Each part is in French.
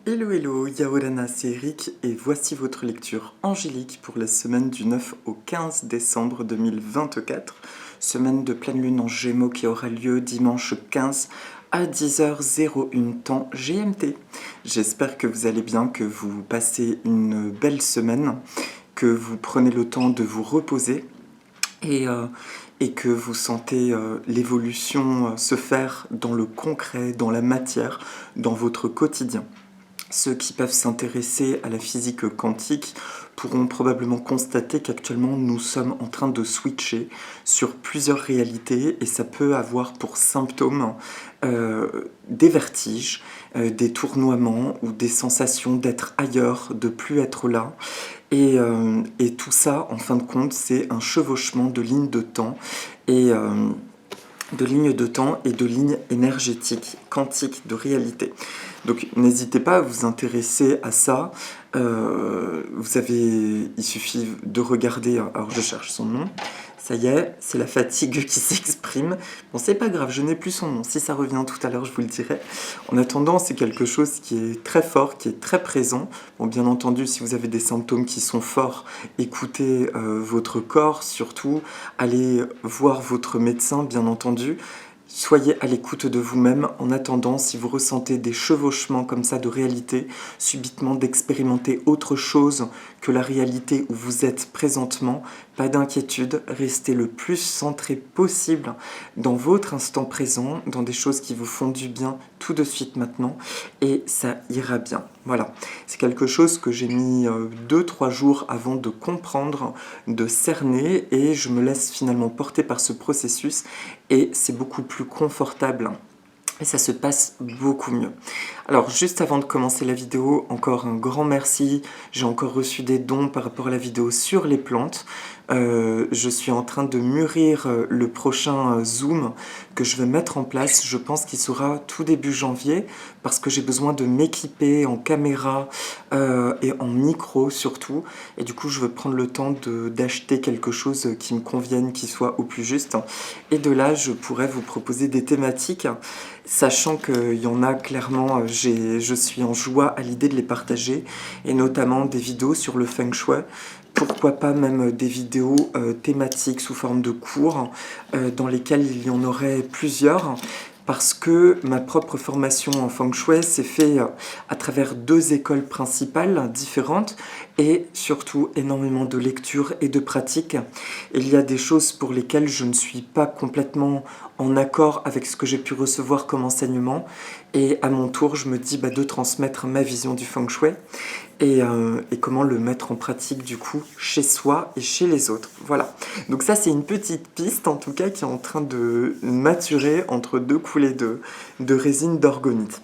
Hello hello, Yaorana, c'est Eric et voici votre lecture angélique pour la semaine du 9 au 15 décembre 2024, semaine de pleine lune en Gémeaux qui aura lieu dimanche 15 à 10h01 temps GMT. J'espère que vous allez bien, que vous passez une belle semaine, que vous prenez le temps de vous reposer et, euh, et que vous sentez l'évolution se faire dans le concret, dans la matière, dans votre quotidien. Ceux qui peuvent s'intéresser à la physique quantique pourront probablement constater qu'actuellement nous sommes en train de switcher sur plusieurs réalités et ça peut avoir pour symptômes des vertiges, des tournoiements ou des sensations d'être ailleurs, de plus être là. Et tout ça, en fin de compte, c'est un chevauchement de lignes de temps et de lignes de temps et de lignes énergétiques, quantiques, de réalité. Donc n'hésitez pas à vous intéresser à ça. Il suffit de regarder, alors je cherche son nom, ça y est, c'est la fatigue qui s'exprime. Bon, c'est pas grave, je n'ai plus son nom, si ça revient tout à l'heure, je vous le dirai. En attendant, c'est quelque chose qui est très fort, qui est très présent. Bon, bien entendu, si vous avez des symptômes qui sont forts, écoutez votre corps, surtout, allez voir votre médecin, bien entendu. Soyez à l'écoute de vous-même en attendant, si vous ressentez des chevauchements comme ça de réalité, subitement d'expérimenter autre chose que la réalité où vous êtes présentement, pas d'inquiétude, restez le plus centré possible dans votre instant présent, dans des choses qui vous font du bien tout de suite maintenant, et ça ira bien. Voilà, c'est quelque chose que j'ai mis 2-3 jours avant de comprendre, de cerner, et je me laisse finalement porter par ce processus, et c'est beaucoup plus confortable. Et ça se passe beaucoup mieux. Alors, juste avant de commencer la vidéo, encore un grand merci. J'ai encore reçu des dons par rapport à la vidéo sur les plantes. Je suis en train de mûrir le prochain Zoom que je vais mettre en place. Je pense qu'il sera tout début janvier parce que j'ai besoin de m'équiper en caméra et en micro surtout. Et du coup, je veux prendre le temps d'acheter quelque chose qui me convienne, qui soit au plus juste. Et de là, je pourrais vous proposer des thématiques, sachant qu'il y en a clairement, je suis en joie à l'idée de les partager, et notamment des vidéos sur le Feng Shui. Pourquoi pas même des vidéos thématiques sous forme de cours dans lesquelles il y en aurait plusieurs, parce que ma propre formation en Feng Shui s'est faite à travers 2 écoles principales différentes et surtout énormément de lectures et de pratiques. Il y a des choses pour lesquelles je ne suis pas complètement en accord avec ce que j'ai pu recevoir comme enseignement, et à mon tour je me dis de transmettre ma vision du Feng Shui et comment le mettre en pratique du coup chez soi et chez les autres. Voilà, donc ça c'est une petite piste en tout cas qui est en train de maturer entre 2 coulées de résine d'orgonite.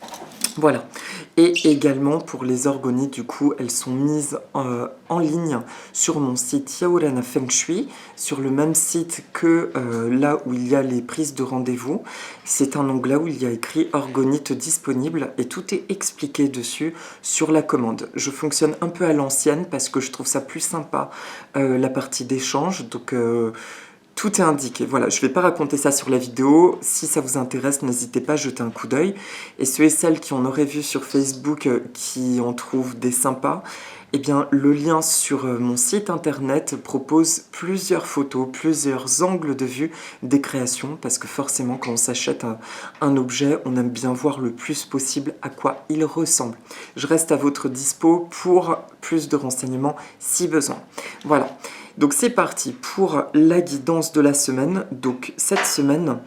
Voilà, et également pour les orgonites, du coup, elles sont mises en ligne sur mon site Yaorana Feng Shui, sur le même site que là où il y a les prises de rendez-vous. C'est un onglet où il y a écrit orgonite disponible et tout est expliqué dessus sur la commande. Je fonctionne un peu à l'ancienne parce que je trouve ça plus sympa, la partie d'échange, donc tout est indiqué. Voilà, je ne vais pas raconter ça sur la vidéo. Si ça vous intéresse, n'hésitez pas à jeter un coup d'œil. Et ceux et celles qui en auraient vu sur Facebook, qui en trouvent des sympas, eh bien, le lien sur mon site internet propose plusieurs photos, plusieurs angles de vue des créations, parce que forcément, quand on s'achète un objet, on aime bien voir le plus possible à quoi il ressemble. Je reste à votre dispo pour plus de renseignements si besoin. Voilà. Donc c'est parti pour la guidance de la semaine. Donc cette semaine,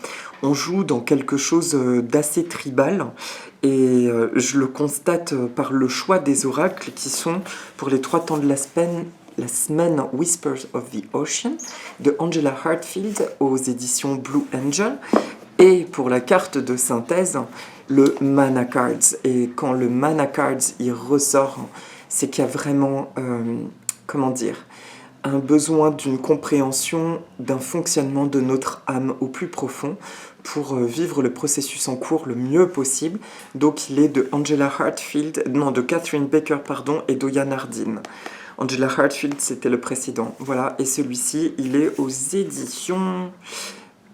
on joue dans quelque chose d'assez tribal, et je le constate par le choix des oracles qui sont pour les 3 temps de la semaine Whispers of the Ocean de Angela Hartfield aux éditions Blue Angel, et pour la carte de synthèse, le Mana Cards. Et quand le Mana Cards il ressort, c'est qu'il y a vraiment, comment dire, un besoin d'une compréhension, d'un fonctionnement de notre âme au plus profond pour vivre le processus en cours le mieux possible. Donc il est de de Catherine Baker, et d'Oya Nardine. Angela Hartfield, c'était le précédent. Voilà, et celui-ci, il est aux éditions,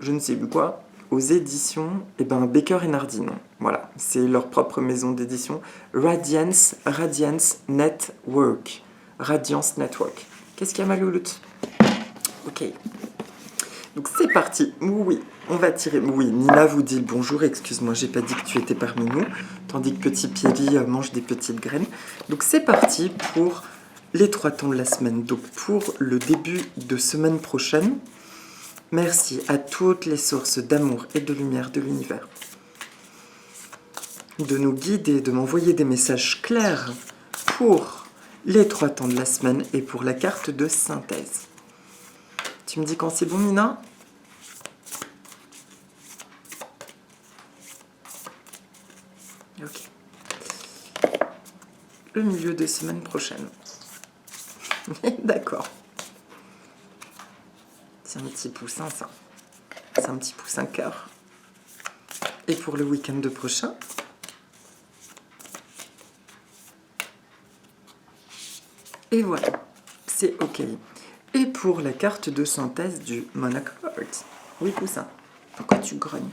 je ne sais plus quoi, aux éditions Baker et Nardine. Voilà, c'est leur propre maison d'édition. Radiance Network. Radiance Network. Qu'est-ce qu'il y a, ma louloute? Ok. Donc c'est parti. Oui, on va tirer. Oui, Nina vous dit bonjour. Excuse-moi, j'ai pas dit que tu étais parmi nous. Tandis que Petit Pierry mange des petites graines. Donc c'est parti pour les 3 temps de la semaine. Donc pour le début de semaine prochaine, merci à toutes les sources d'amour et de lumière de l'univers de nous guider, de m'envoyer des messages clairs pour les 3 temps de la semaine et pour la carte de synthèse. Tu me dis quand c'est bon, Nina? Ok. Le milieu de semaine prochaine. D'accord. C'est un petit poussin, ça. C'est un petit poussin cœur. Et pour le week-end de prochain, et voilà, c'est OK. Et pour la carte de synthèse du Monaco Heart. Oui, poussin. Pourquoi tu grognes?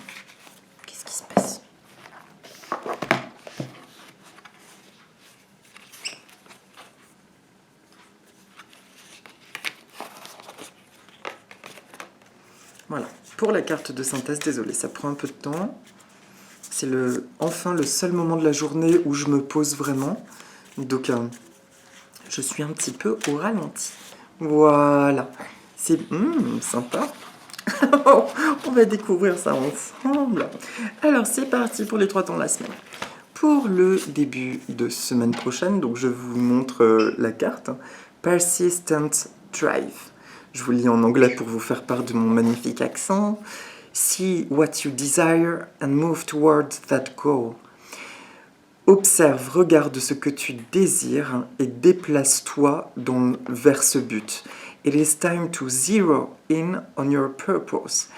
Qu'est-ce qui se passe? Voilà. Pour la carte de synthèse, désolé, ça prend un peu de temps. C'est enfin le seul moment de la journée où je me pose vraiment. Donc, je suis un petit peu au ralenti. Voilà. C'est sympa. On va découvrir ça ensemble. Alors, c'est parti pour les 3 temps de la semaine. Pour le début de semaine prochaine, donc je vous montre la carte. Persistent Drive. Je vous lis en anglais pour vous faire part de mon magnifique accent. See what you desire and move toward that goal. Observe, regarde ce que tu désires et déplace-toi vers ce but. It is time to zero in on your purpose.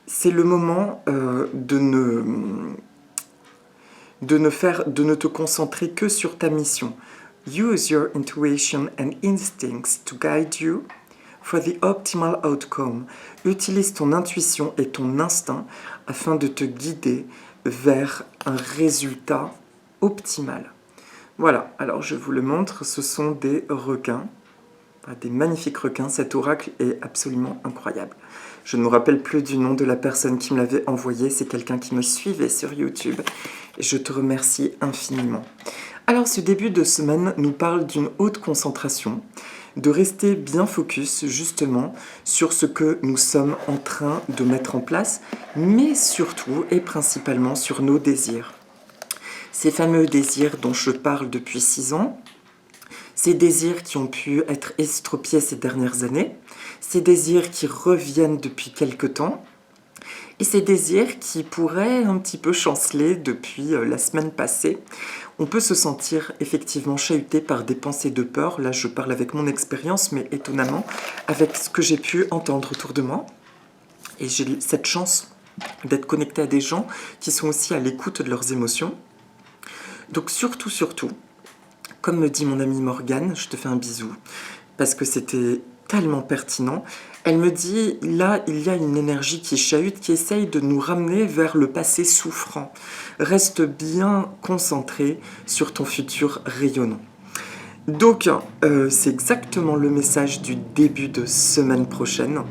C'est le moment de ne te concentrer que sur ta mission. Use your intuition and instincts to guide you for the optimal outcome. Utilise ton intuition et ton instinct afin de te guider vers un résultat optimal. Voilà, alors je vous le montre, ce sont des requins, des magnifiques requins. Cet oracle est absolument incroyable. Je ne me rappelle plus du nom de la personne qui me l'avait envoyé, c'est quelqu'un qui me suivait sur YouTube et je te remercie infiniment. Alors ce début de semaine nous parle d'une haute concentration, de rester bien focus justement sur ce que nous sommes en train de mettre en place, mais surtout et principalement sur nos désirs. Ces fameux désirs dont je parle depuis 6 ans, ces désirs qui ont pu être estropiés ces dernières années, ces désirs qui reviennent depuis quelque temps, et ces désirs qui pourraient un petit peu chanceler depuis la semaine passée. On peut se sentir effectivement chahuté par des pensées de peur. Là, je parle avec mon expérience, mais étonnamment, avec ce que j'ai pu entendre autour de moi. Et j'ai cette chance d'être connecté à des gens qui sont aussi à l'écoute de leurs émotions. Donc surtout, comme me dit mon amie Morgane, je te fais un bisou, parce que c'était tellement pertinent, elle me dit, là, il y a une énergie qui chahute, qui essaye de nous ramener vers le passé souffrant. Reste bien concentré sur ton futur rayonnant. Donc, c'est exactement le message du début de semaine prochaine.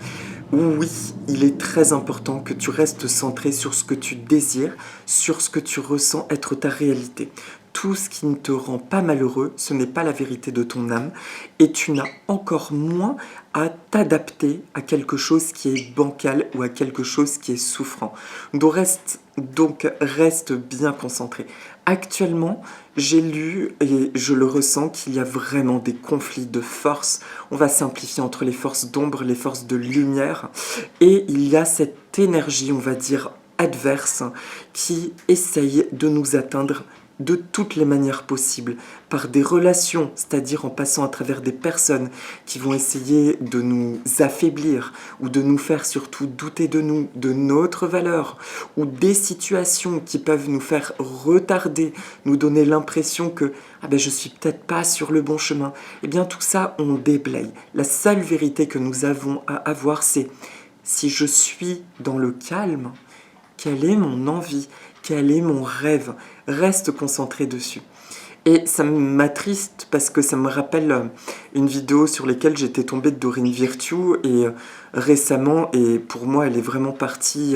Oui, il est très important que tu restes centré sur ce que tu désires, sur ce que tu ressens être ta réalité. Tout ce qui ne te rend pas malheureux, ce n'est pas la vérité de ton âme, et tu n'as encore moins à t'adapter à quelque chose qui est bancal ou à quelque chose qui est souffrant. Donc reste bien concentré. Actuellement, j'ai lu et je le ressens qu'il y a vraiment des conflits de forces. On va simplifier entre les forces d'ombre, les forces de lumière. Et il y a cette énergie, on va dire, adverse qui essaye de nous atteindre de toutes les manières possibles, par des relations, c'est-à-dire en passant à travers des personnes qui vont essayer de nous affaiblir ou de nous faire surtout douter de nous, de notre valeur, ou des situations qui peuvent nous faire retarder, nous donner l'impression que je suis peut-être pas sur le bon chemin. Eh bien tout ça, on déblaye. La seule vérité que nous avons à avoir, c'est si je suis dans le calme, quelle est mon envie, quel est mon rêve. Reste concentré dessus. Et ça m'attriste parce que ça me rappelle une vidéo sur laquelle j'étais tombée de Dorine Virtue et récemment, et pour moi elle est vraiment partie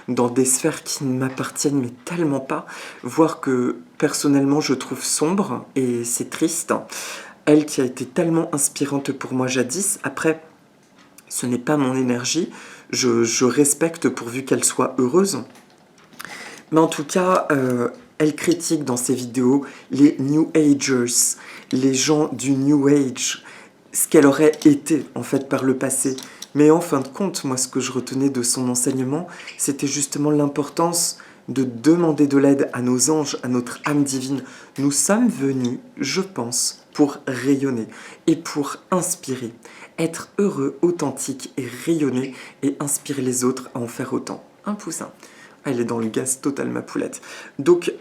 dans des sphères qui ne m'appartiennent mais tellement pas, voire que personnellement je trouve sombre et c'est triste. Elle qui a été tellement inspirante pour moi jadis, après ce n'est pas mon énergie, je respecte pourvu qu'elle soit heureuse. Mais en tout cas, elle critique dans ses vidéos les New Agers, les gens du New Age, ce qu'elle aurait été en fait par le passé. Mais en fin de compte, moi ce que je retenais de son enseignement, c'était justement l'importance de demander de l'aide à nos anges, à notre âme divine. Nous sommes venus, je pense, pour rayonner et pour inspirer. Être heureux, authentique et rayonner et inspirer les autres à en faire autant. Un poussin. Elle est dans le gaz total, ma poulette. Donc,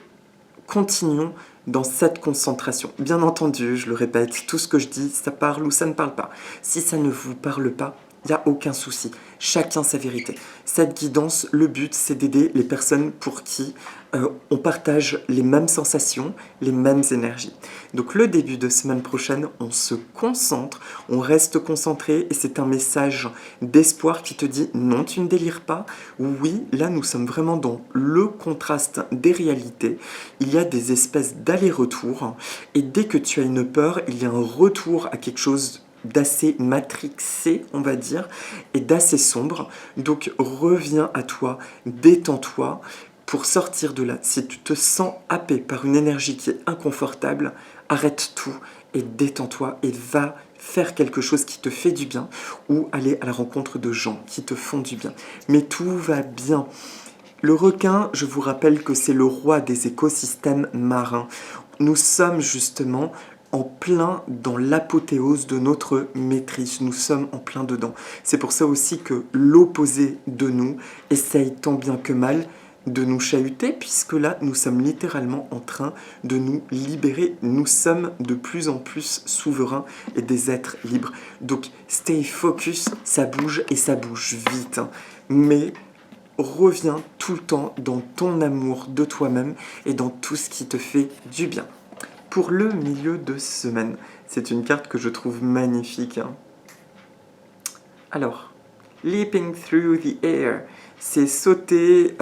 continuons dans cette concentration. Bien entendu, je le répète, tout ce que je dis, ça parle ou ça ne parle pas. Si ça ne vous parle pas, il n'y a aucun souci. Chacun sa vérité. Cette guidance, le but, c'est d'aider les personnes pour qui on partage les mêmes sensations, les mêmes énergies. Donc le début de semaine prochaine, on se concentre, on reste concentré et c'est un message d'espoir qui te dit non, tu ne délires pas. Oui, là nous sommes vraiment dans le contraste des réalités. Il y a des espèces d'allers-retours et dès que tu as une peur, il y a un retour à quelque chose d'assez matrixé, on va dire, et d'assez sombre. Donc reviens à toi, détends-toi pour sortir de là. Si tu te sens happé par une énergie qui est inconfortable, arrête tout et détends-toi et va faire quelque chose qui te fait du bien ou aller à la rencontre de gens qui te font du bien. Mais tout va bien. Le requin, je vous rappelle que c'est le roi des écosystèmes marins. Nous sommes justement en plein dans l'apothéose de notre maîtrise. Nous sommes en plein dedans. C'est pour ça aussi que l'opposé de nous essaye tant bien que mal de nous chahuter, puisque là, nous sommes littéralement en train de nous libérer. Nous sommes de plus en plus souverains et des êtres libres. Donc, stay focus, ça bouge et ça bouge vite. Mais reviens tout le temps dans ton amour de toi-même et dans tout ce qui te fait du bien. Pour le milieu de semaine, c'est une carte que je trouve magnifique. Alors, leaping through the air, c'est sauter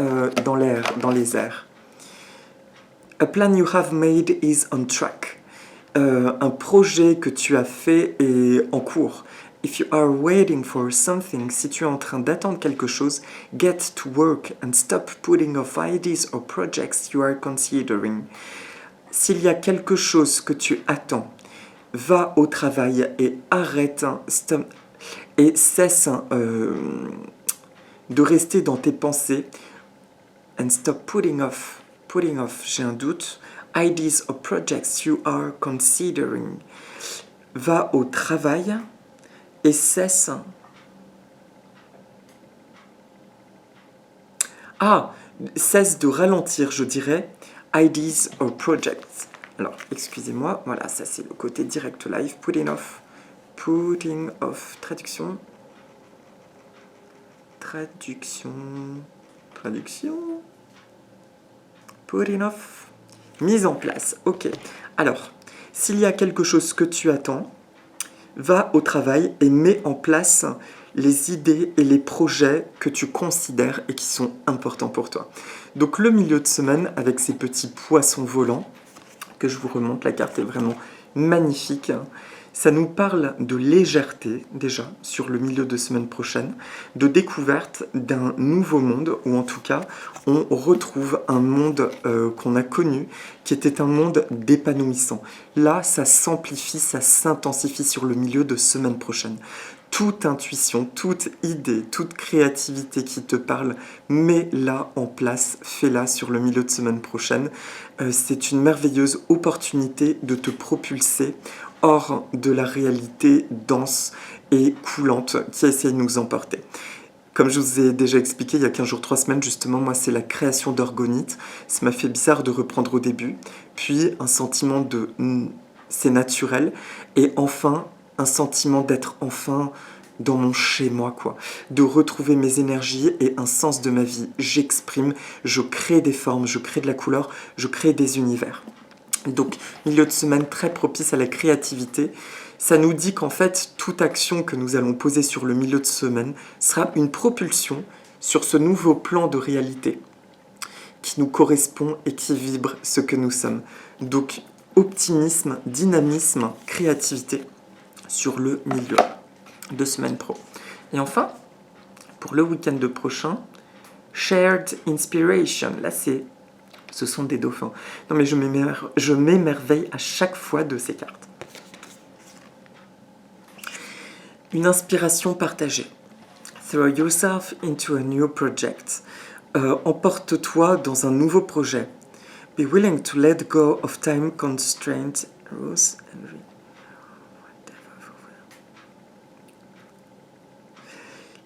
dans l'air, dans les airs. A plan you have made is on track. Un projet que tu as fait est en cours. If you are waiting for something, si tu es en train d'attendre quelque chose, get to work and stop putting off ideas or projects you are considering. S'il y a quelque chose que tu attends, va au travail et arrête et cesse de rester dans tes pensées. And stop putting off, j'ai un doute, ideas or projects you are considering. Va au travail et cesse. Cesse de ralentir, je dirais. Ideas or projects. Alors, excusez-moi, voilà, ça c'est le côté direct live. Putting off. Traduction. Putting off. Mise en place. Ok. Alors, s'il y a quelque chose que tu attends, va au travail et mets en place les idées et les projets que tu considères et qui sont importants pour toi. Donc le milieu de semaine avec ces petits poissons volants, que je vous remonte, la carte est vraiment magnifique. Ça nous parle de légèreté déjà sur le milieu de semaine prochaine, de découverte d'un nouveau monde, ou en tout cas on retrouve un monde qu'on a connu, qui était un monde d'épanouissant. Là, ça s'amplifie, ça s'intensifie sur le milieu de semaine prochaine. Toute intuition, toute idée, toute créativité qui te parle, mets-la en place, fais-la sur le milieu de semaine prochaine. C'est une merveilleuse opportunité de te propulser hors de la réalité dense et coulante qui essaie de nous emporter. Comme je vous ai déjà expliqué il y a 15 jours, 3 semaines, justement, moi, c'est la création d'orgonite. Ça m'a fait bizarre de reprendre au début. Puis, un sentiment de c'est naturel. Et enfin, un sentiment d'être enfin dans mon chez-moi, quoi. De retrouver mes énergies et un sens de ma vie. J'exprime, je crée des formes, je crée de la couleur, je crée des univers. Donc, milieu de semaine très propice à la créativité. Ça nous dit qu'en fait, toute action que nous allons poser sur le milieu de semaine sera une propulsion sur ce nouveau plan de réalité qui nous correspond et qui vibre ce que nous sommes. Donc, optimisme, dynamisme, créativité sur le milieu de semaine pro. Et enfin, pour le week-end prochain, Shared Inspiration. Là, ce sont des dauphins. Non, mais je m'émerveille à chaque fois de ces cartes. Une inspiration partagée. Throw yourself into a new project. Emporte-toi dans un nouveau projet. Be willing to let go of time constraints, rules and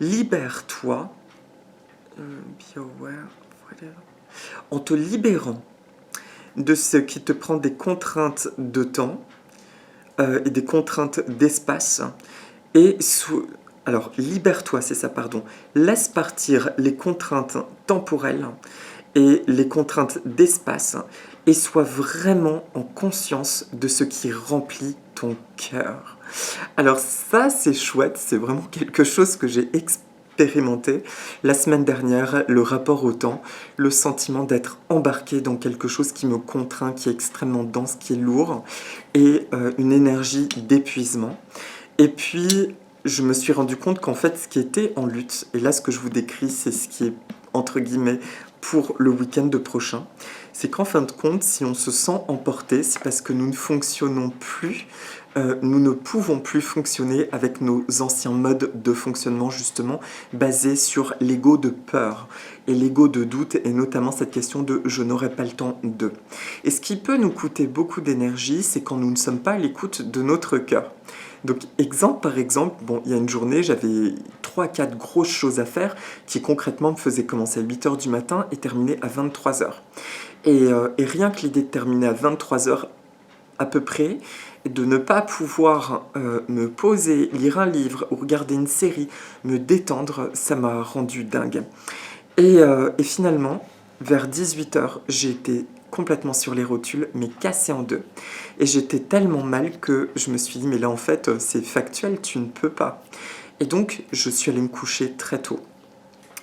libère-toi. Be aware of whatever. En te libérant de ce qui te prend des contraintes de temps et des contraintes d'espace. Alors, libère-toi, c'est ça, pardon. Laisse partir les contraintes temporelles et les contraintes d'espace et sois vraiment en conscience de ce qui remplit ton cœur. Alors ça, c'est chouette, c'est vraiment quelque chose que j'ai expérimenté la semaine dernière, le rapport au temps, le sentiment d'être embarqué dans quelque chose qui me contraint, qui est extrêmement dense, qui est lourd, et une énergie d'épuisement. Et puis, je me suis rendu compte qu'en fait, ce qui était en lutte, et là, ce que je vous décris, c'est ce qui est, entre guillemets, pour le week-end prochain, c'est qu'en fin de compte, si on se sent emporté, c'est parce que nous ne fonctionnons plus, nous ne pouvons plus fonctionner avec nos anciens modes de fonctionnement, justement, basés sur l'ego de peur et l'ego de doute, et notamment cette question de « je n'aurai pas le temps de ». Et ce qui peut nous coûter beaucoup d'énergie, c'est quand nous ne sommes pas à l'écoute de notre cœur. Donc, par exemple, bon, il y a une journée, j'avais 3-4 grosses choses à faire qui concrètement me faisaient commencer à 8h du matin et terminer à 23h. Et rien que l'idée de terminer à 23h à peu près, et de ne pas pouvoir me poser, lire un livre ou regarder une série, me détendre, ça m'a rendu dingue. Et finalement, vers 18h, j'ai été complètement sur les rotules, mais cassé en deux. Et j'étais tellement mal que je me suis dit, mais là en fait, c'est factuel, tu ne peux pas. Et donc, je suis allée me coucher très tôt.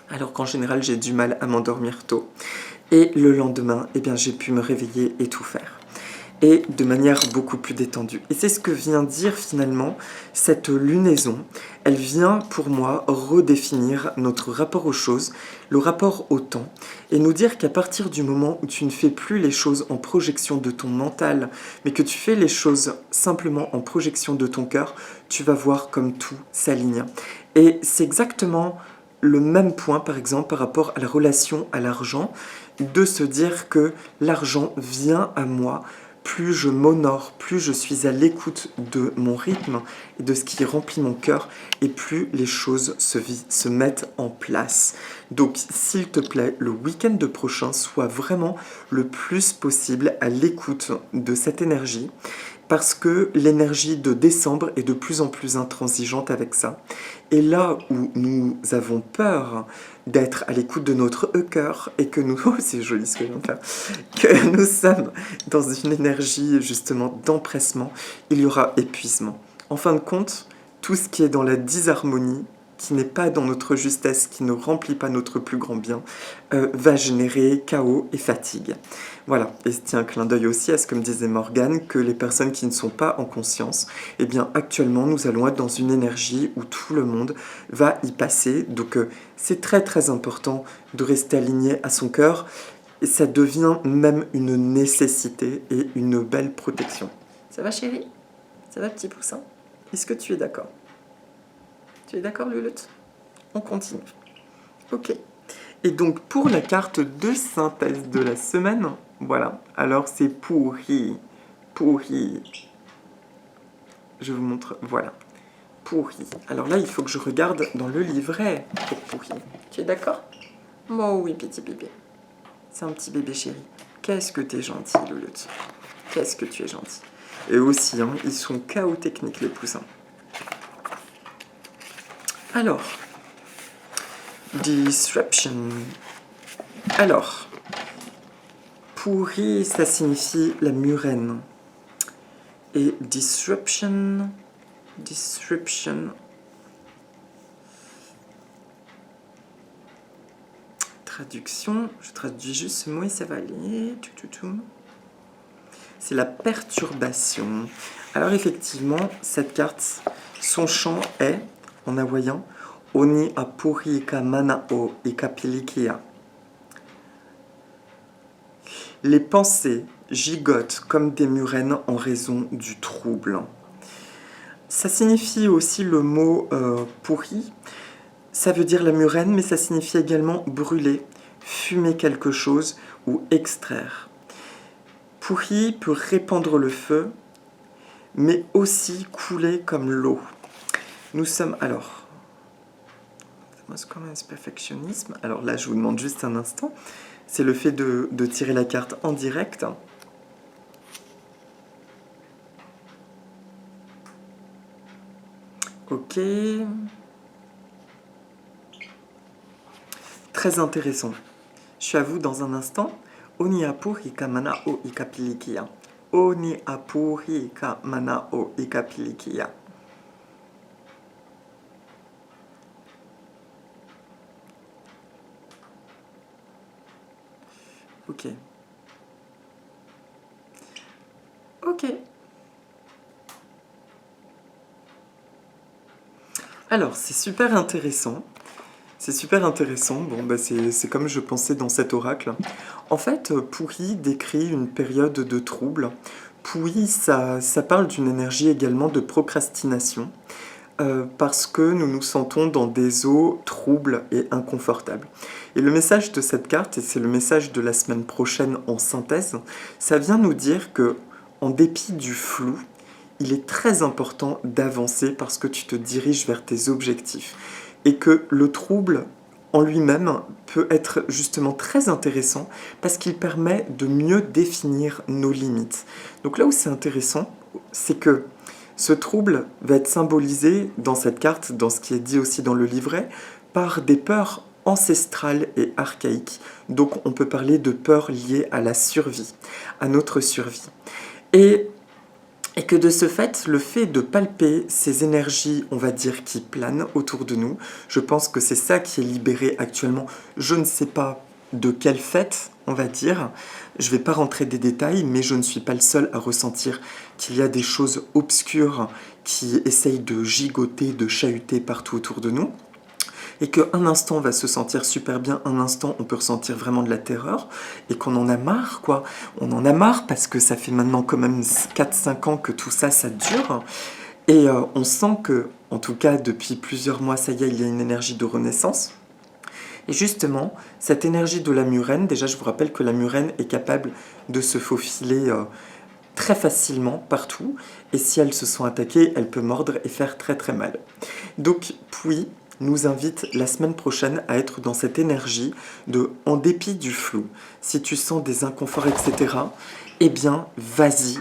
Alors qu'en général, j'ai du mal à m'endormir tôt. Et le lendemain, eh bien, j'ai pu me réveiller et tout faire. Et de manière beaucoup plus détendue. Et c'est ce que vient dire finalement cette lunaison. Elle vient pour moi redéfinir notre rapport aux choses, le rapport au temps, et nous dire qu'à partir du moment où tu ne fais plus les choses en projection de ton mental, mais que tu fais les choses simplement en projection de ton cœur, tu vas voir comme tout s'aligne. Et c'est exactement le même point, par exemple, par rapport à la relation à l'argent, de se dire que l'argent vient à moi. Plus je m'honore, plus je suis à l'écoute de mon rythme et de ce qui remplit mon cœur, et plus les choses se mettent en place. Donc, s'il te plaît, le week-end prochain, sois vraiment le plus possible à l'écoute de cette énergie, parce que l'énergie de décembre est de plus en plus intransigeante avec ça. Et là où nous avons peur d'être à l'écoute de notre cœur et que nous, oh c'est joli ce que je viens de faire, que nous sommes dans une énergie justement d'empressement, il y aura épuisement. En fin de compte, tout ce qui est dans la disharmonie, qui n'est pas dans notre justesse, qui ne remplit pas notre plus grand bien, va générer chaos et fatigue. Voilà, et c'est un clin d'œil aussi à ce que me disait Morgane, que les personnes qui ne sont pas en conscience, eh bien actuellement nous allons être dans une énergie où tout le monde va y passer, donc c'est très très important de rester aligné à son cœur, et ça devient même une nécessité et une belle protection. Ça va chérie? Ça va petit poussin? Est-ce que tu es d'accord? Tu es d'accord, Lulutte? On continue. Ok. Et donc, pour la carte de synthèse de la semaine, voilà. Alors, c'est pourri. Pourri. Je vous montre. Voilà. Pourri. Alors là, il faut que je regarde dans le livret pour pourri. Tu es d'accord? Oh oui, petit bébé. C'est un petit bébé chéri. Qu'est-ce que t'es gentil, Lulutte. Qu'est-ce que tu es gentil. Et aussi, hein, ils sont chaos techniques, les poussins. Alors, disruption. Alors, pourri, ça signifie la murène. Et disruption, traduction, je traduis juste ce mot et ça va aller. C'est la perturbation. Alors effectivement, cette carte, son chant est, en hawaïen, Oni apuri ika manao ika pilikia. Les pensées gigotent comme des murènes en raison du trouble. Ça signifie aussi le mot pourri. Ça veut dire la murène, mais ça signifie également brûler, fumer quelque chose ou extraire. Pourri peut répandre le feu, mais aussi couler comme l'eau. Nous sommes alors... perfectionnisme. Alors là, je vous demande juste un instant. C'est le fait de tirer la carte en direct. Ok. Très intéressant. Je suis à vous dans un instant. Oni apuri ika manao ika pilikia. Oni apuri ika manao ika pilikia. Ok. Ok. Alors, c'est super intéressant. C'est super intéressant. Bon, bah c'est comme je pensais dans cet oracle. En fait, pourri décrit une période de trouble. Pourri, ça parle d'une énergie également de procrastination. Parce que nous nous sentons dans des eaux troubles et inconfortables. Et le message de cette carte, et c'est le message de la semaine prochaine en synthèse, ça vient nous dire que, en dépit du flou, il est très important d'avancer parce que tu te diriges vers tes objectifs. Et que le trouble en lui-même peut être justement très intéressant parce qu'il permet de mieux définir nos limites. Donc là où c'est intéressant, c'est que ce trouble va être symbolisé dans cette carte, dans ce qui est dit aussi dans le livret, par des peurs ancestrales et archaïques. Donc on peut parler de peurs liées à la survie, à notre survie. Et que de ce fait, le fait de palper ces énergies, on va dire, qui planent autour de nous, je pense que c'est ça qui est libéré actuellement. Je ne sais pas de quelle fête, on va dire. Je ne vais pas rentrer des détails, mais je ne suis pas le seul à ressentir qu'il y a des choses obscures qui essayent de gigoter, de chahuter partout autour de nous. Et qu'un instant on va se sentir super bien, un instant on peut ressentir vraiment de la terreur, et qu'on en a marre, quoi. On en a marre parce que ça fait maintenant quand même 4-5 ans que tout ça, ça dure. Et on sent que, en tout cas depuis plusieurs mois, ça y est, il y a une énergie de renaissance. Et justement, cette énergie de la murène, déjà je vous rappelle que la murène est capable de se faufiler très facilement partout, et si elle se sent attaquée, elle peut mordre et faire très très mal. Donc Pouy nous invite la semaine prochaine à être dans cette énergie de, en dépit du flou, si tu sens des inconforts, etc., eh bien, vas-y,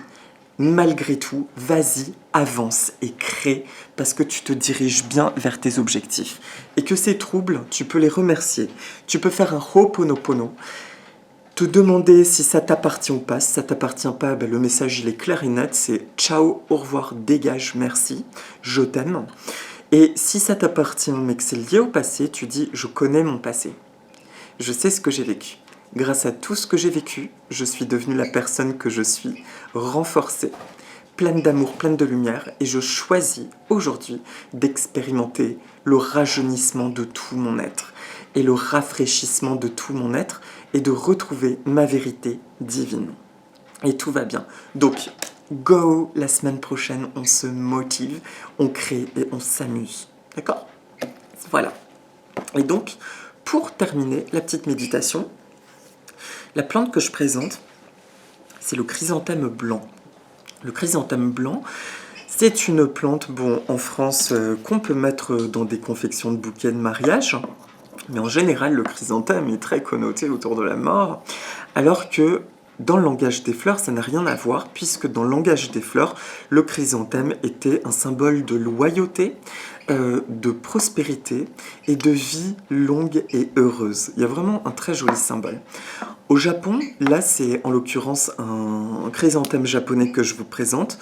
malgré tout, vas-y, avance et crée, parce que tu te diriges bien vers tes objectifs. Et que ces troubles, tu peux les remercier. Tu peux faire un Ho'oponopono, te demander si ça t'appartient ou pas. Si ça t'appartient pas, ben le message il est clair et net, c'est ciao, au revoir, dégage, merci, je t'aime. Et si ça t'appartient, mais que c'est lié au passé, tu dis je connais mon passé. Je sais ce que j'ai vécu. Grâce à tout ce que j'ai vécu, je suis devenue la personne que je suis, renforcée, pleine d'amour, pleine de lumière, et je choisis aujourd'hui d'expérimenter le rajeunissement de tout mon être et le rafraîchissement de tout mon être et de retrouver ma vérité divine. Et tout va bien. Donc, go, la semaine prochaine, on se motive, on crée et on s'amuse. D'accord? Voilà. Et donc, pour terminer la petite méditation, la plante que je présente, c'est le chrysanthème blanc. Le chrysanthème blanc, c'est une plante, bon, en France, qu'on peut mettre dans des confections de bouquets de mariage, mais en général, le chrysanthème est très connoté autour de la mort, alors que dans le langage des fleurs, ça n'a rien à voir, puisque dans le langage des fleurs, le chrysanthème était un symbole de loyauté, de prospérité et de vie longue et heureuse. Il y a vraiment un très joli symbole. Au Japon, là c'est en l'occurrence un chrysanthème japonais que je vous présente.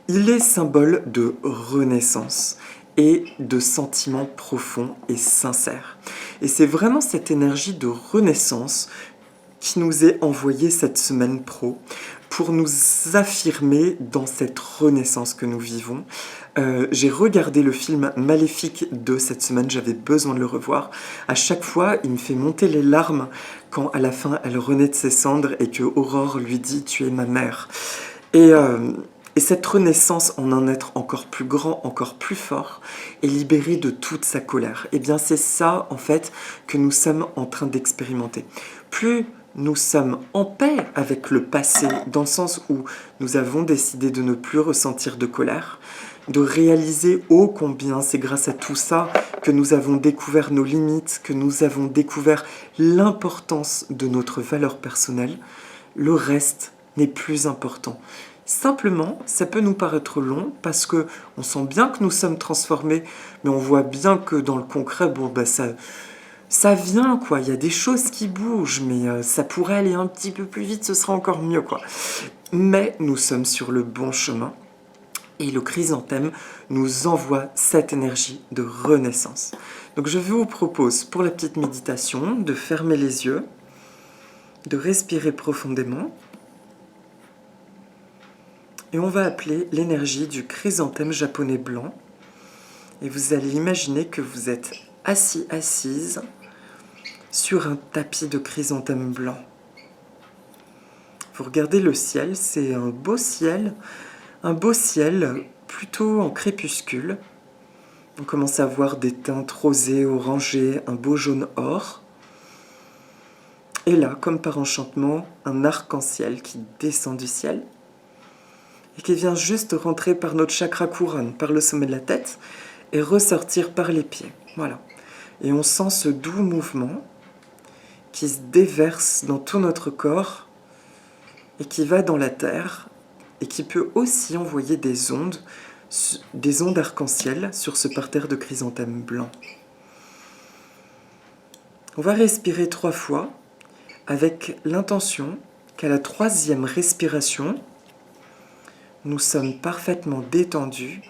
Il est symbole de renaissance et de sentiments profonds et sincères. Et c'est vraiment cette énergie de renaissance qui nous est envoyée cette semaine pro pour nous affirmer dans cette renaissance que nous vivons. J'ai regardé le film Maléfique de cette semaine, j'avais besoin de le revoir. À chaque fois, il me fait monter les larmes quand à la fin elle renaît de ses cendres et que Aurore lui dit « Tu es ma mère ». Et cette renaissance en un être encore plus grand, encore plus fort, est libérée de toute sa colère. Et bien c'est ça, en fait, que nous sommes en train d'expérimenter. Plus nous sommes en paix avec le passé, dans le sens où nous avons décidé de ne plus ressentir de colère, de réaliser ô combien c'est grâce à tout ça que nous avons découvert nos limites, que nous avons découvert l'importance de notre valeur personnelle, le reste n'est plus important. Simplement, ça peut nous paraître long parce que on sent bien que nous sommes transformés, mais on voit bien que dans le concret, bon, bah ça vient, quoi. Il y a des choses qui bougent, mais ça pourrait aller un petit peu plus vite, ce sera encore mieux, quoi. Mais nous sommes sur le bon chemin et le chrysanthème nous envoie cette énergie de renaissance. Donc je vous propose pour la petite méditation de fermer les yeux, de respirer profondément. Et on va appeler l'énergie du chrysanthème japonais blanc. Et vous allez imaginer que vous êtes assis, assise sur un tapis de chrysanthème blanc. Vous regardez le ciel, c'est un beau ciel plutôt en crépuscule. On commence à voir des teintes rosées, orangées, un beau jaune or. Et là, comme par enchantement, un arc-en-ciel qui descend du ciel et qui vient juste rentrer par notre chakra couronne, par le sommet de la tête, et ressortir par les pieds. Voilà. Et on sent ce doux mouvement qui se déverse dans tout notre corps et qui va dans la terre et qui peut aussi envoyer des ondes arc-en-ciel sur ce parterre de chrysanthème blanc. On va respirer 3 fois avec l'intention qu'à la 3e respiration, nous sommes parfaitement détendus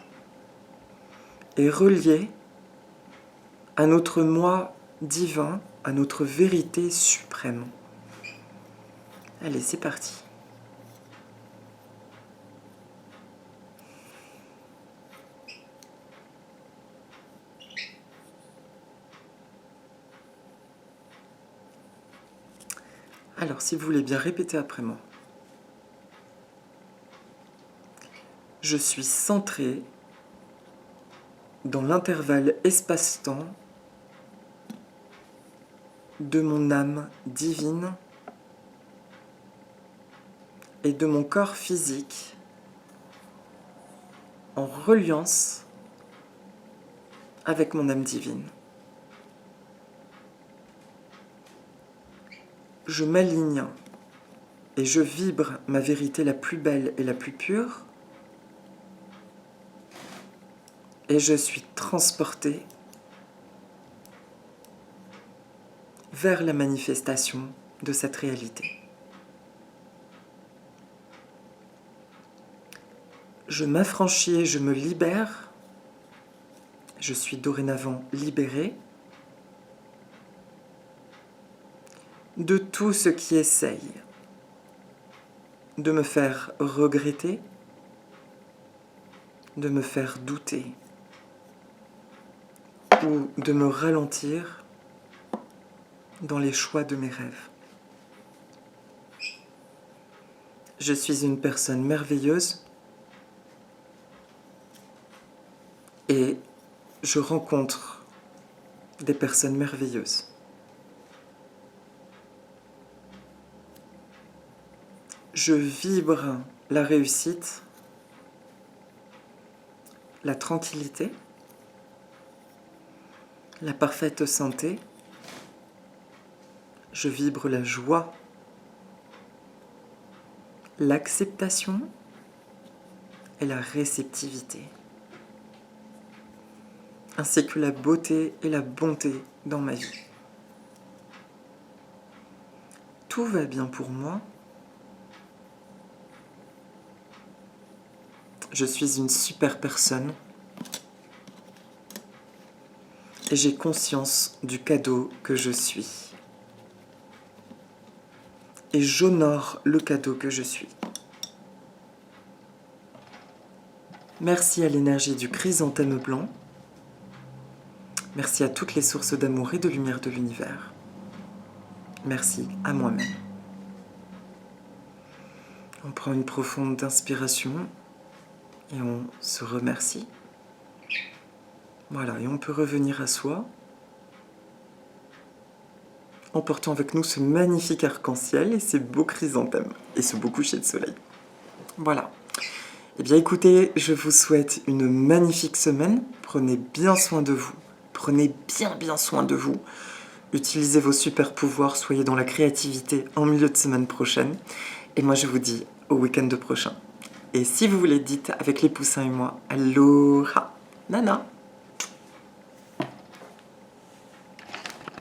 et reliés à notre moi divin, à notre vérité suprême. Allez, c'est parti. Alors, si vous voulez bien répéter après moi. Je suis centré dans l'intervalle espace-temps de mon âme divine et de mon corps physique en reliance avec mon âme divine. Je m'aligne et je vibre ma vérité la plus belle et la plus pure et je suis transporté vers la manifestation de cette réalité. Je m'affranchis et je me libère. Je suis dorénavant libéré de tout ce qui essaye de me faire regretter, de me faire douter ou de me ralentir dans les choix de mes rêves. Je suis une personne merveilleuse et je rencontre des personnes merveilleuses. Je vibre la réussite, la tranquillité, la parfaite santé. Je vibre la joie, l'acceptation et la réceptivité. ainsi que la beauté et la bonté dans ma vie. Tout va bien pour moi. Je suis une super personne. Et j'ai conscience du cadeau que je suis. Et j'honore le cadeau que je suis. Merci à l'énergie du chrysanthème blanc. Merci à toutes les sources d'amour et de lumière de l'univers. Merci à moi-même. On prend une profonde inspiration et on se remercie. Voilà, et on peut revenir à soi en portant avec nous ce magnifique arc-en-ciel et ces beaux chrysanthèmes et ce beau coucher de soleil. Voilà. Eh bien écoutez, je vous souhaite une magnifique semaine. Prenez bien soin de vous. Prenez bien soin de vous. Utilisez vos super pouvoirs, soyez dans la créativité en milieu de semaine prochaine. Et moi je vous dis au week-end prochain. Et si vous voulez, dites avec les poussins et moi, aloha, nana.